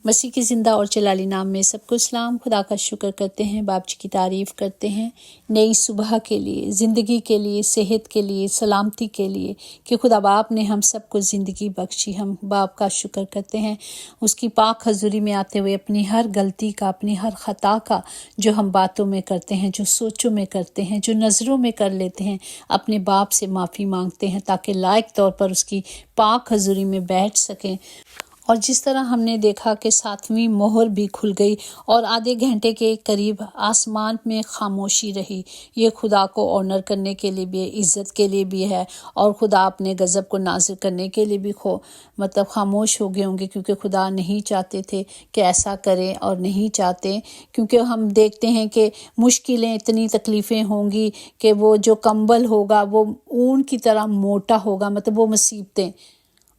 مسیح کے زندہ اور جلالی نام میں سب کو سلام۔ خدا کا شکر کرتے ہیں، باپ جی کی تعریف کرتے ہیں نئی صبح کے لیے، زندگی کے لیے، صحت کے لیے، سلامتی کے لیے کہ خدا باپ نے ہم سب کو زندگی بخشی۔ ہم باپ کا شکر کرتے ہیں، اس کی پاک حضوری میں آتے ہوئے اپنی ہر غلطی کا، اپنی ہر خطا کا، جو ہم باتوں میں کرتے ہیں، جو سوچوں میں کرتے ہیں، جو نظروں میں کر لیتے ہیں، اپنے باپ سے معافی مانگتے ہیں تاکہ لائق طور پر اس کی پاک حضوری میں بیٹھ سکیں۔ اور جس طرح ہم نے دیکھا کہ 7ویں مہر بھی کھل گئی اور آدھے گھنٹے کے قریب آسمان میں خاموشی رہی، یہ خدا کو آنر کرنے کے لیے بھی، عزت کے لیے بھی ہے، اور خدا اپنے غضب کو نازل کرنے کے لیے بھی خاموش ہو گئے ہوں گے، کیونکہ خدا نہیں چاہتے تھے کہ ایسا کریں، اور نہیں چاہتے کیونکہ ہم دیکھتے ہیں کہ مشکلیں، اتنی تکلیفیں ہوں گی کہ وہ جو کمبل ہوگا وہ اون کی طرح موٹا ہوگا، وہ مصیبتیں،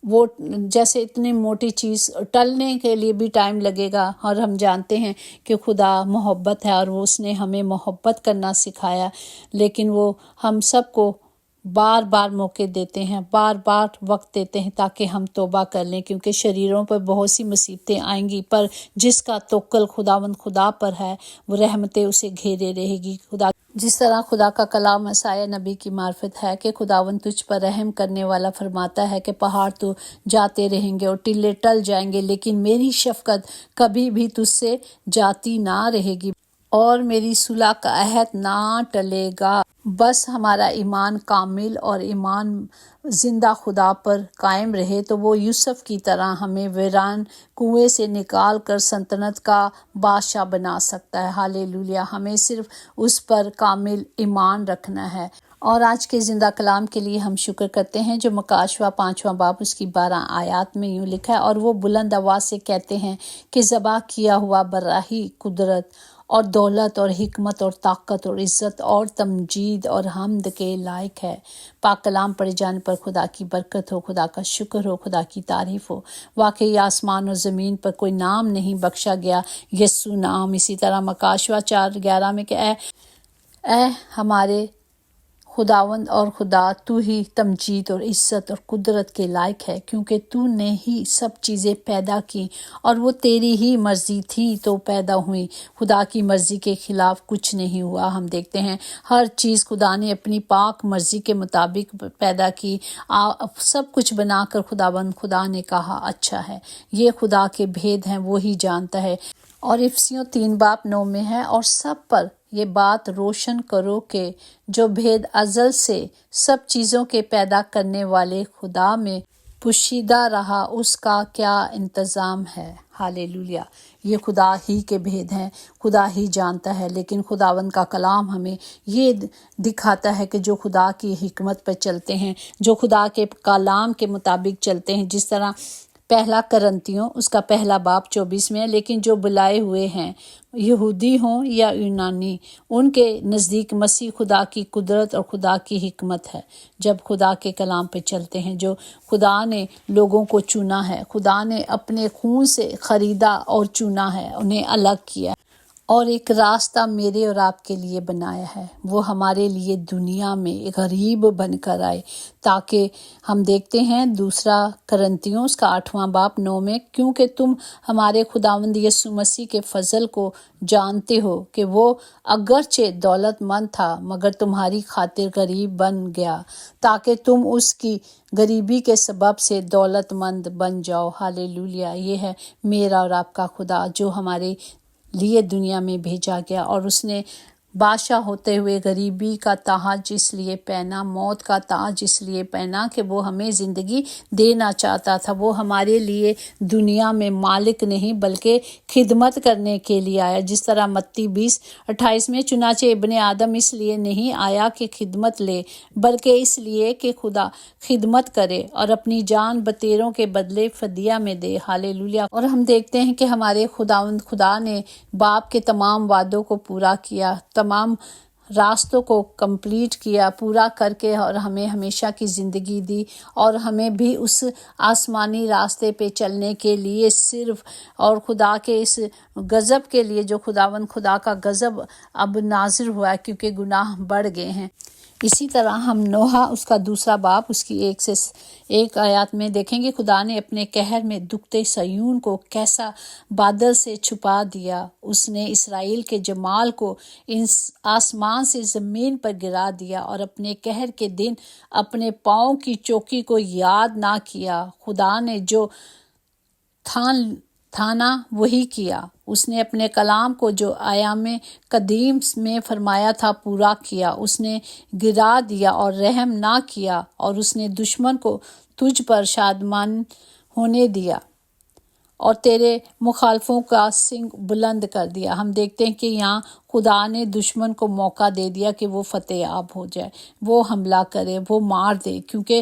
وہ جیسے اتنی موٹی چیز ٹلنے کے لیے بھی ٹائم لگے گا۔ اور ہم جانتے ہیں کہ خدا محبت ہے اور وہ اس نے ہمیں محبت کرنا سکھایا، لیکن وہ ہم سب کو بار بار موقع دیتے ہیں، بار بار وقت دیتے ہیں تاکہ ہم توبہ کر لیں، کیونکہ شریروں پر بہت سی مصیبتیں آئیں گی، پر جس کا توکل خداوند خدا پر ہے وہ رحمتیں اسے گھیرے رہے گی۔ جس طرح خدا کا کلام عیسائی نبی کی معرفت ہے کہ خداوند تجھ پر رحم کرنے والا فرماتا ہے کہ پہاڑ تو جاتے رہیں گے اور ٹلے ٹل جائیں گے، لیکن میری شفقت کبھی بھی تجھ سے جاتی نہ رہے گی اور میری صلح کا عہد نہ ٹلے گا۔ بس ہمارا ایمان کامل اور ایمان زندہ خدا پر قائم رہے تو وہ یوسف کی طرح ہمیں ویران کنویں سے نکال کر سلطنت کا بادشاہ بنا سکتا ہے۔ ہالےلویا، ہمیں صرف اس پر کامل ایمان رکھنا ہے۔ اور آج کے زندہ کلام کے لیے ہم شکر کرتے ہیں جو مکاشوہ 5واں باب اس کی 12 آیات میں یوں لکھا ہے، اور وہ بلند آواز سے کہتے ہیں کہ ذبح کیا ہوا براہی قدرت اور دولت اور حکمت اور طاقت اور عزت اور تمجید اور حمد کے لائق ہے۔ پاک کلام پڑھے جانے پر خدا کی برکت ہو، خدا کا شکر ہو، خدا کی تعریف ہو۔ واقعی آسمان اور زمین پر کوئی نام نہیں بخشا گیا یسوع نام۔ اسی طرح مکاشوہ 4:11 میں کہ اے ہمارے خداوند اور خدا، تو ہی تمجید اور عزت اور قدرت کے لائق ہے، کیونکہ تو نے ہی سب چیزیں پیدا کی اور وہ تیری ہی مرضی تھی تو پیدا ہوئی، خدا کی مرضی کے خلاف کچھ نہیں ہوا۔ ہم دیکھتے ہیں ہر چیز خدا نے اپنی پاک مرضی کے مطابق پیدا کی، سب کچھ بنا کر خداوند خدا نے کہا اچھا ہے۔ یہ خدا کے بھید ہیں، وہی جانتا ہے۔ اور افسیوں 3:9 میں ہے، اور سب پر یہ بات روشن کرو کہ جو بھید ازل سے سب چیزوں کے پیدا کرنے والے خدا میں پوشیدہ رہا، اس کا کیا انتظام ہے۔ ہالےلویا، یہ خدا ہی کے بھید ہیں، خدا ہی جانتا ہے، لیکن خداوند کا کلام ہمیں یہ دکھاتا ہے کہ جو خدا کی حکمت پر چلتے ہیں، جو خدا کے کلام کے مطابق چلتے ہیں، جس طرح پہلا کرنتیوں اس کا 1 میں ہے، لیکن جو بلائے ہوئے ہیں، یہودی ہوں یا یونانی، ان کے نزدیک مسیح خدا کی قدرت اور خدا کی حکمت ہے۔ جب خدا کے کلام پہ چلتے ہیں، جو خدا نے لوگوں کو چنا ہے، خدا نے اپنے خون سے خریدا اور چنا ہے، انہیں الگ کیا اور ایک راستہ میرے اور آپ کے لیے بنایا ہے، وہ ہمارے لیے دنیا میں غریب بن کر آئے، تاکہ ہم دیکھتے ہیں 2 کرنتیوں اس کا 8:9 میں، کیونکہ تم ہمارے خداوند یسوع مسیح کے فضل کو جانتے ہو کہ وہ اگرچہ دولت مند تھا مگر تمہاری خاطر غریب بن گیا، تاکہ تم اس کی غریبی کے سبب سے دولت مند بن جاؤ۔ ہالےلویا، یہ ہے میرا اور آپ کا خدا جو ہمارے لیے دنیا میں بھیجا گیا، اور اس نے بادشاہ ہوتے ہوئے غریبی کا تاج اس لیے پہنا، موت کا تاج اس لیے پہنا کہ وہ ہمیں زندگی دینا چاہتا تھا۔ وہ ہمارے لیے دنیا میں مالک نہیں بلکہ خدمت کرنے کے لیے آیا، جس طرح متی 20:28 میں، چنانچہ ابن آدم اس لیے نہیں آیا کہ خدمت لے بلکہ اس لیے کہ خدا خدمت کرے اور اپنی جان بتیروں کے بدلے فدیہ میں دے۔ ہالےلویا، اور ہم دیکھتے ہیں کہ ہمارے خداوند خدا نے باپ کے تمام وعدوں کو پورا کیا، تمام راستوں کو کمپلیٹ کیا، پورا کر کے، اور ہمیں ہمیشہ کی زندگی دی، اور ہمیں بھی اس آسمانی راستے پہ چلنے کے لیے صرف، اور خدا کے اس غضب کے لیے جو خداوند خدا کا غضب اب نازل ہوا ہے کیونکہ گناہ بڑھ گئے ہیں، اسی طرح ہم نوح اس کا دوسرا باب اس کی 1 سے 1 آیات میں دیکھیں گے خدا نے اپنے قہر میں دکھتے صیون کو کیسا بادل سے چھپا دیا۔ اس نے اسرائیل کے جمال کو آسمان سے زمین پر گرا دیا اور اپنے قہر کے دن اپنے پاؤں کی چوکی کو یاد نہ کیا۔ خدا نے جو تھانا وہی کیا، اس نے اپنے کلام کو جو ایام قدیم میں فرمایا تھا پورا کیا۔ اس نے گرا دیا اور رحم نہ کیا، اور اس نے دشمن کو تجھ پر شادمان ہونے دیا اور تیرے مخالفوں کا سنگ بلند کر دیا۔ ہم دیکھتے ہیں کہ یہاں خدا نے دشمن کو موقع دے دیا کہ وہ فتح یاب ہو جائے، وہ حملہ کرے، وہ مار دے، کیونکہ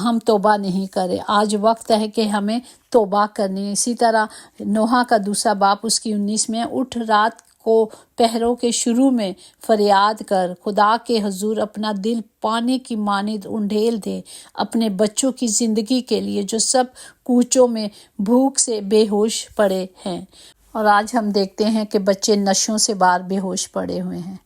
ہم توبہ نہیں کرے۔ آج وقت ہے کہ ہمیں توبہ کرنی ہے۔ اسی طرح نوح کا دوسرا باب اس کی 19 میں، اٹھ رات کو پہروں کے شروع میں فریاد کر، خدا کے حضور اپنا دل پانی کی مانند انڈھیل دے، اپنے بچوں کی زندگی کے لیے جو سب کوچوں میں بھوک سے بے ہوش پڑے ہیں۔ اور آج ہم دیکھتے ہیں کہ بچے نشوں سے باہر بے ہوش پڑے ہوئے ہیں۔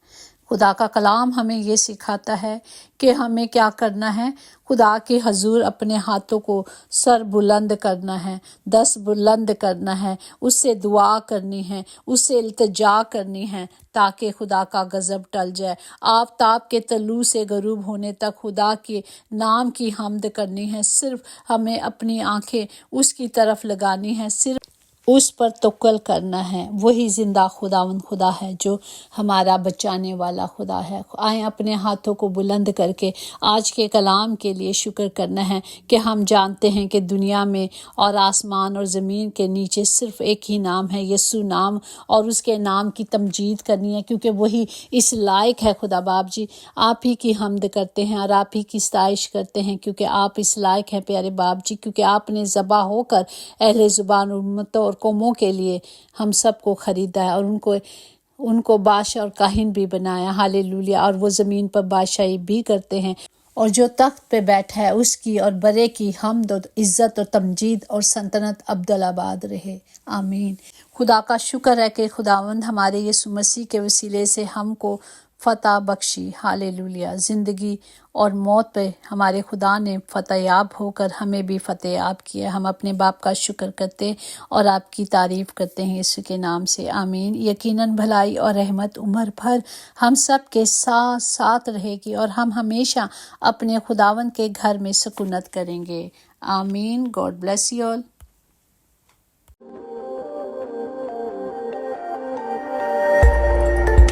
خدا کا کلام ہمیں یہ سکھاتا ہے کہ ہمیں کیا کرنا ہے، خدا کے حضور اپنے ہاتھوں کو سر بلند کرنا ہے، دست بلند کرنا ہے، اس سے دعا کرنی ہے، اس سے التجا کرنی ہے تاکہ خدا کا غضب ٹل جائے۔ آفتاب کے طلوع سے غروب ہونے تک خدا کے نام کی حمد کرنی ہے۔ صرف ہمیں اپنی آنکھیں اس کی طرف لگانی ہے، صرف اس پر توکل کرنا ہے۔ وہی زندہ خداوند خدا ہے جو ہمارا بچانے والا خدا ہے۔ آئیں اپنے ہاتھوں کو بلند کر کے آج کے کلام کے لیے شکر کرنا ہے کہ ہم جانتے ہیں کہ دنیا میں اور آسمان اور زمین کے نیچے صرف ایک ہی نام ہے، یسوع نام، اور اس کے نام کی تمجید کرنی ہے کیونکہ وہی اس لائق ہے۔ خدا باپ جی آپ ہی کی حمد کرتے ہیں اور آپ ہی کی ستائش کرتے ہیں کیونکہ آپ اس لائق ہیں پیارے باپ جی، کیونکہ آپ نے ذبح ہو کر اہل زبان امتوں اور قوموں کے لیے ہم سب کو خریدا ہے اور ان کو بادشاہ اور کاہن بھی بنایا۔ ہالےلویا۔ اور وہ زمین پر بادشاہی بھی کرتے ہیں، اور جو تخت پہ بیٹھا ہے اس کی اور بڑے کی حمد و عزت اور تمجید اور سلطنت ابدالآباد رہے۔ آمین۔ خدا کا شکر ہے کہ خداوند ہمارے یسوع مسیح کے وسیلے سے ہم کو فتح بخشی۔ ہالےلویا۔ زندگی اور موت پہ ہمارے خدا نے فتح یاب ہو کر ہمیں بھی فتح یاب کیا۔ ہم اپنے باپ کا شکر کرتے اور آپ کی تعریف کرتے ہیں یسوع کے نام سے۔ آمین۔ یقیناً بھلائی اور رحمت عمر بھر ہم سب کے ساتھ ساتھ رہے گی اور ہم ہمیشہ اپنے خداوند کے گھر میں سکونت کریں گے۔ آمین۔ God bless you all.